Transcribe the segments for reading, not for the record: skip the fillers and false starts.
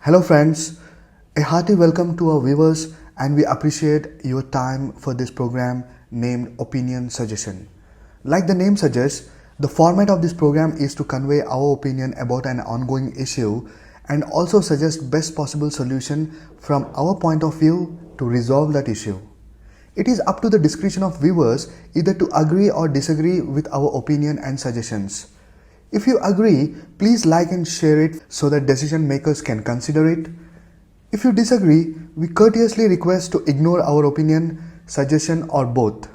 Hello friends, a hearty welcome to our viewers and we appreciate your time for this program named Opinion Suggestion. Like the name suggests, the format of this program is to convey our opinion about an ongoing issue and also suggest best possible solution from our point of view to resolve that issue. It is up to the discretion of viewers either to agree or disagree with our opinion and suggestions. If you agree, please like and share it so that decision makers can consider it. If you disagree, we courteously request to ignore our opinion, suggestion or both.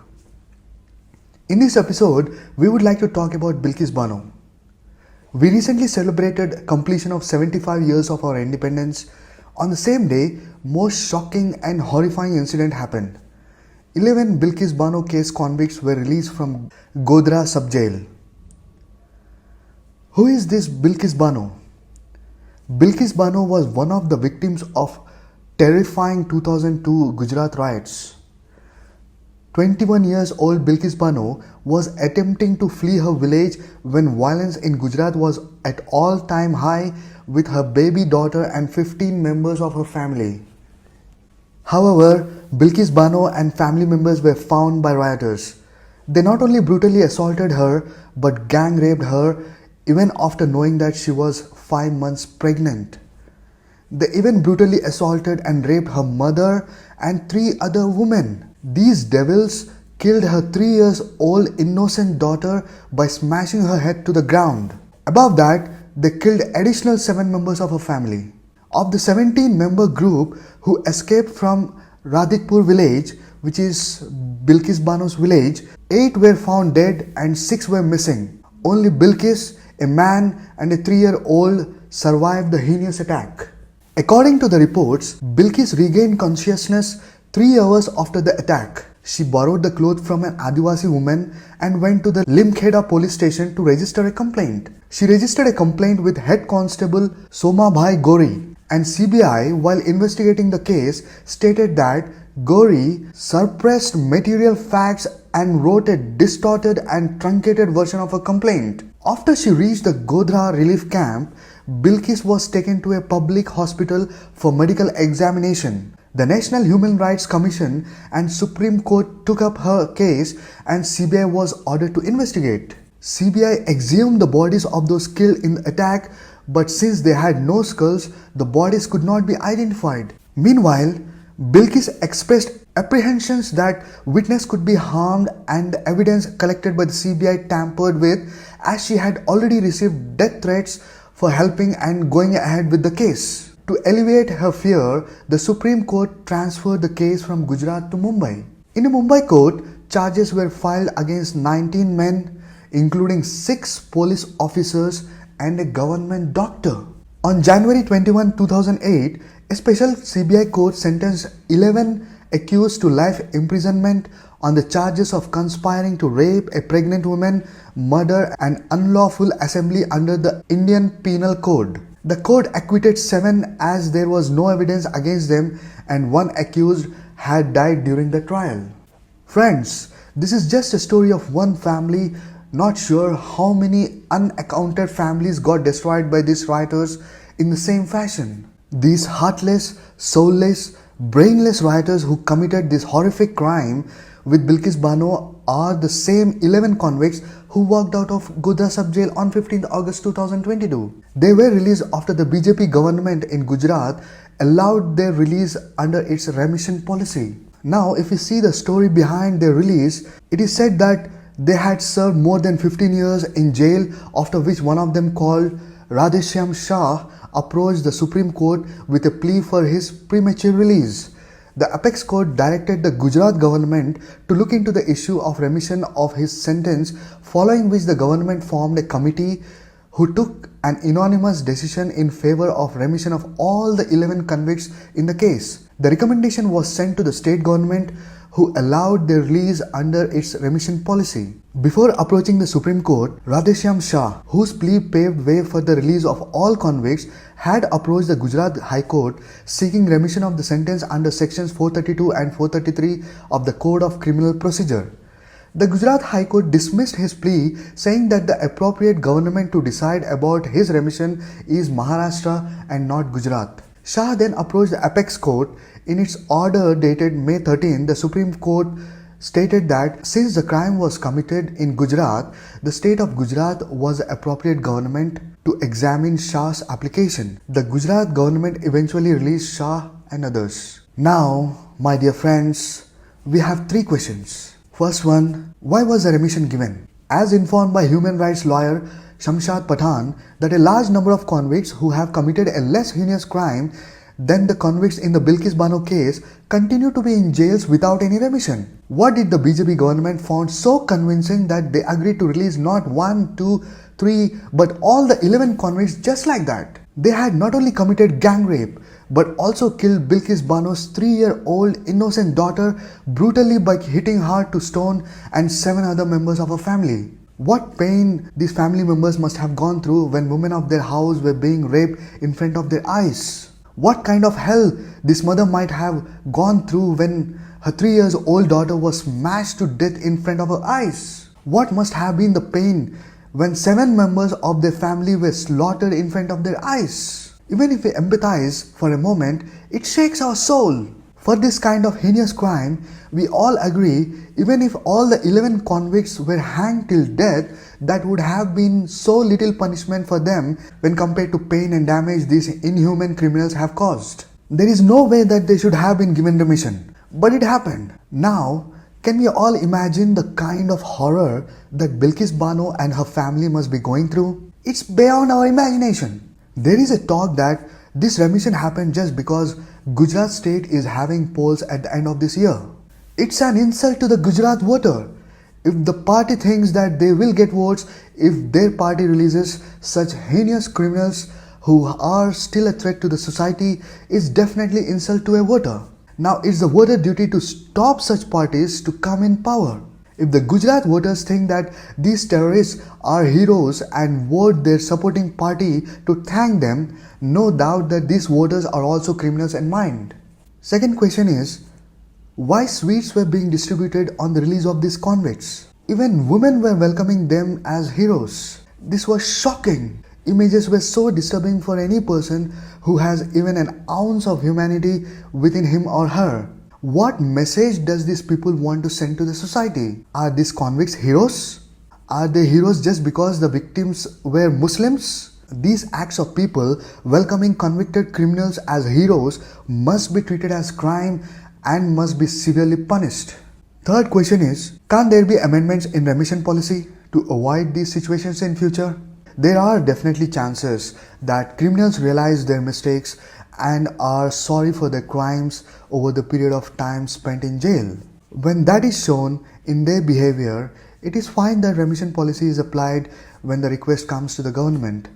In this episode, we would like to talk about Bilkis Bano. We recently celebrated completion of 75 years of our independence. On the same day, most shocking and horrifying incident happened. 11 Bilkis Bano case convicts were released from Godhra sub-jail. Who is this Bilkis Bano? Bilkis Bano was one of the victims of terrifying 2002 Gujarat riots. 21 years old Bilkis Bano was attempting to flee her village when violence in Gujarat was at all-time high with her baby daughter and 15 members of her family. However, Bilkis Bano and family members were found by rioters. They not only brutally assaulted her but gang raped her even after knowing that she was 5 months pregnant. They even brutally assaulted and raped her mother and 3 other women. These devils killed her 3 years old innocent daughter by smashing her head to the ground. Above that, they killed additional 7 members of her family. Of the 17-member group who escaped from Radhikpur village, which is Bilkis Bano's village, 8 were found dead and 6 were missing. Only Bilkis, a man and a 3-year-old survived the heinous attack. According to the reports, Bilkis regained consciousness 3 hours after the attack. She borrowed the clothes from an Adivasi woman and went to the Limkheda police station to register a complaint. She registered a complaint with Head Constable Somabhai Gori, and CBI, while investigating the case, stated that Gori suppressed material facts and wrote a distorted and truncated version of her complaint. After she reached the Godhra relief camp, Bilkis was taken to a public hospital for medical examination. The National Human Rights Commission and Supreme Court took up her case and CBI was ordered to investigate. CBI exhumed the bodies of those killed in the attack, but since they had no skulls, the bodies could not be identified. Meanwhile, Bilkis expressed apprehensions that witness could be harmed and the evidence collected by the CBI tampered with, as she had already received death threats for helping and going ahead with the case. To alleviate her fear, the Supreme Court transferred the case from Gujarat to Mumbai. In a Mumbai court, charges were filed against 19 men, including 6 police officers and a government doctor. On January 21, 2008, a special CBI court sentenced 11 accused to life imprisonment on the charges of conspiring to rape a pregnant woman, murder and unlawful assembly under the Indian Penal Code. The court acquitted 7 as there was no evidence against them and 1 accused had died during the trial. Friends, this is just a story of one family. Not sure how many unaccounted families got destroyed by these rioters in the same fashion. These heartless, soulless, brainless rioters who committed this horrific crime with Bilkis Bano are the same 11 convicts who walked out of Godhra sub-jail on 15th August 2022. They were released after the BJP government in Gujarat allowed their release under its remission policy. Now, if you see the story behind their release, it is said that they had served more than 15 years in jail, after which one of them, called Radheshyam Shah, approached the Supreme Court with a plea for his premature release. The apex court directed the Gujarat government to look into the issue of remission of his sentence, following which the government formed a committee who took an unanimous decision in favor of remission of all the 11 convicts in the case. The recommendation was sent to the state government, who allowed their release under its remission policy. Before approaching the Supreme Court, Radheshyam Shah, whose plea paved way for the release of all convicts, had approached the Gujarat High Court seeking remission of the sentence under sections 432 and 433 of the Code of Criminal Procedure. The Gujarat High Court dismissed his plea, saying that the appropriate government to decide about his remission is Maharashtra and not Gujarat. Shah then approached the apex court. In its order dated May 13, the Supreme Court stated that since the crime was committed in Gujarat, the state of Gujarat was the appropriate government to examine Shah's application. The Gujarat government eventually released Shah and others. Now, my dear friends, we have 3 questions. First one, why was the remission given? As informed by human rights lawyer Shamshad Pathan that a large number of convicts who have committed a less heinous crime than the convicts in the Bilkis Bano case continue to be in jails without any remission. What did the BJP government found so convincing that they agreed to release not 1, 2, 3 but all the 11 convicts just like that? They had not only committed gang rape but also killed Bilkis Bano's 3-year-old innocent daughter brutally by hitting her to stone and 7 other members of her family. What pain these family members must have gone through when women of their house were being raped in front of their eyes. What kind of hell this mother might have gone through when her 3-year-old daughter was smashed to death in front of her eyes. What must have been the pain when 7 members of their family were slaughtered in front of their eyes. Even if we empathize for a moment, it shakes our soul. For this kind of heinous crime, we all agree, even if all the 11 convicts were hanged till death, that would have been so little punishment for them when compared to pain and damage these inhuman criminals have caused. There is no way that they should have been given remission. But it happened. Now, can we all imagine the kind of horror that Bilkis Bano and her family must be going through? It's beyond our imagination. There is a talk that this remission happened just because Gujarat state is having polls at the end of this year. It's an insult to the Gujarat voter. If the party thinks that they will get votes if their party releases such heinous criminals who are still a threat to the society, it's definitely insult to a voter. Now it's the voter duty to stop such parties to come in power. If the Gujarat voters think that these terrorists are heroes and vote their supporting party to thank them, no doubt that these voters are also criminals in mind. Second question is, why sweets were being distributed on the release of these convicts? Even women were welcoming them as heroes. This was shocking. Images were so disturbing for any person who has even an ounce of humanity within him or her. What message does these people want to send to the society? Are these convicts heroes? Are they heroes just because the victims were Muslims? These acts of people welcoming convicted criminals as heroes must be treated as crime and must be severely punished. Third question is, can't there be amendments in remission policy to avoid these situations in future? There are definitely chances that criminals realize their mistakes and are sorry for their crimes over the period of time spent in jail. When that is shown in their behavior, it is fine that remission policy is applied when the request comes to the government.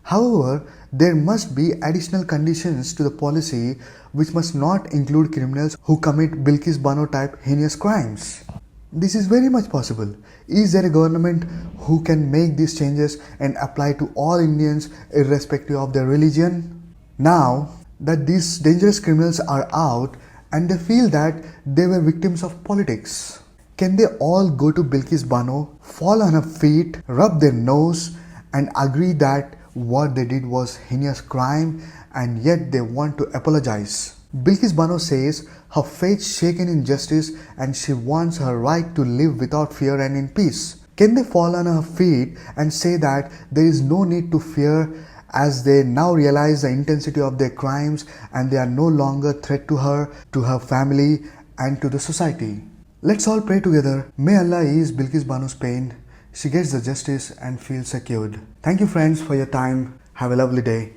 However, there must be additional conditions to the policy which must not include criminals who commit Bilkis Bano type heinous crimes. This is very much possible. Is there a government who can make these changes and apply to all Indians irrespective of their religion? Now that these dangerous criminals are out and they feel that they were victims of politics, can they all go to Bilkis Bano, fall on her feet, rub their nose and agree that what they did was heinous crime and yet they want to apologize? Bilkis Bano says her faith shaken in justice and she wants her right to live without fear and in peace. Can they fall on her feet and say that there is no need to fear as they now realize the intensity of their crimes and they are no longer a threat to her family and to the society? Let's all pray together. May Allah ease Bilkis Bano's pain. She gets the justice and feels secured. Thank you friends for your time. Have a lovely day.